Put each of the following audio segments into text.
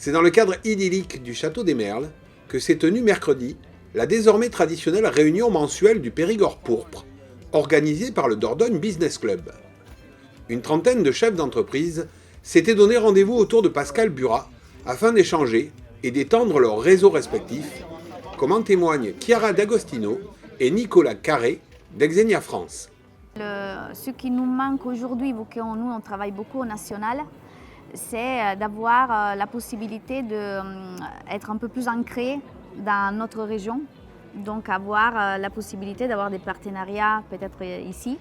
C'est dans le cadre idyllique du Château des Merles que s'est tenue mercredi la désormais traditionnelle réunion mensuelle du Périgord pourpre, organisée par le Dordogne Business Club. Une trentaine de chefs d'entreprise s'étaient donné rendez-vous autour de Pascal Burat afin d'échanger et d'étendre leurs réseaux respectifs, comme en témoignent Chiara D'Agostino et Nicolas Carré d'Exenia France. Ce qui nous manque aujourd'hui, vu que nous on travaille beaucoup au national, c'est d'avoir la possibilité d'être un peu plus ancré dans notre région, donc avoir la possibilité d'avoir des partenariats peut-être ici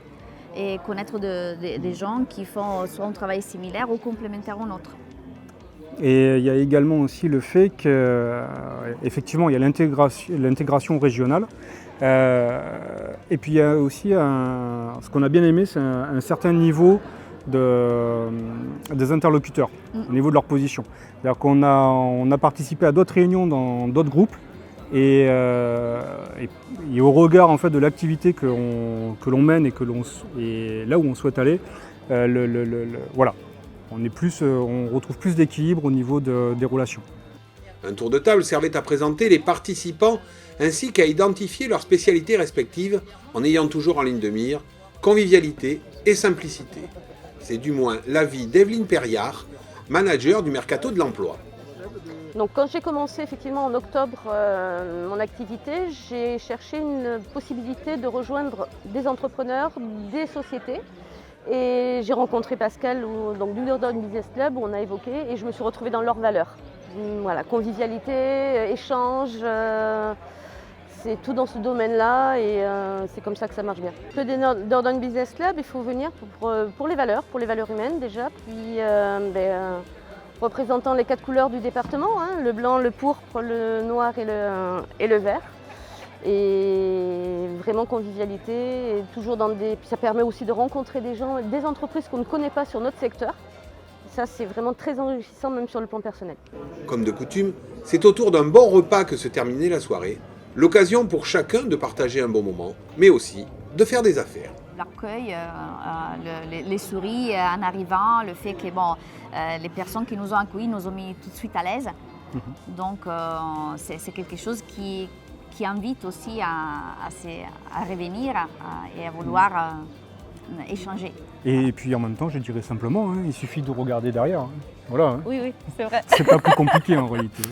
et connaître des gens qui font soit un travail similaire ou complémentaire au nôtre. Et il y a également aussi le fait qu'effectivement il y a l'intégration régionale. Et puis il y a aussi ce qu'on a bien aimé, c'est un certain niveau des interlocuteurs, au niveau de leur position. C'est-à-dire qu'on a participé à d'autres réunions dans d'autres groupes et au regard en fait, de l'activité que l'on mène et là où on souhaite aller, voilà. On retrouve plus d'équilibre au niveau des relations. Un tour de table servait à présenter les participants ainsi qu'à identifier leurs spécialités respectives en ayant toujours en ligne de mire convivialité et simplicité. C'est du moins l'avis d'Evelyne Perriard, manager du Mercato de l'Emploi. Donc quand j'ai commencé effectivement en octobre mon activité, j'ai cherché une possibilité de rejoindre des entrepreneurs, des sociétés. Et j'ai rencontré Pascal du Dordogne Business Club où on a évoqué et je me suis retrouvée dans leurs valeurs. Voilà, convivialité, échange, c'est tout dans ce domaine-là et c'est comme ça que ça marche bien. Le Dordogne Business Club, il faut venir pour les valeurs humaines déjà, puis représentant les 4 couleurs du département, le blanc, le pourpre, le noir et le vert. Et vraiment convivialité, et toujours puis ça permet aussi de rencontrer des gens, des entreprises qu'on ne connaît pas sur notre secteur. Ça c'est vraiment très enrichissant même sur le plan personnel. Comme de coutume, c'est autour d'un bon repas que se terminait la soirée, l'occasion pour chacun de partager un bon moment, mais aussi de faire des affaires. L'accueil, les souris en arrivant, le fait que les personnes qui nous ont accueillis nous ont mis tout de suite à l'aise. Donc c'est quelque chose qui invite aussi à revenir et à vouloir échanger. Et puis en même temps, je dirais simplement, il suffit de regarder derrière. Voilà. Oui, c'est vrai. C'est pas plus compliqué en réalité.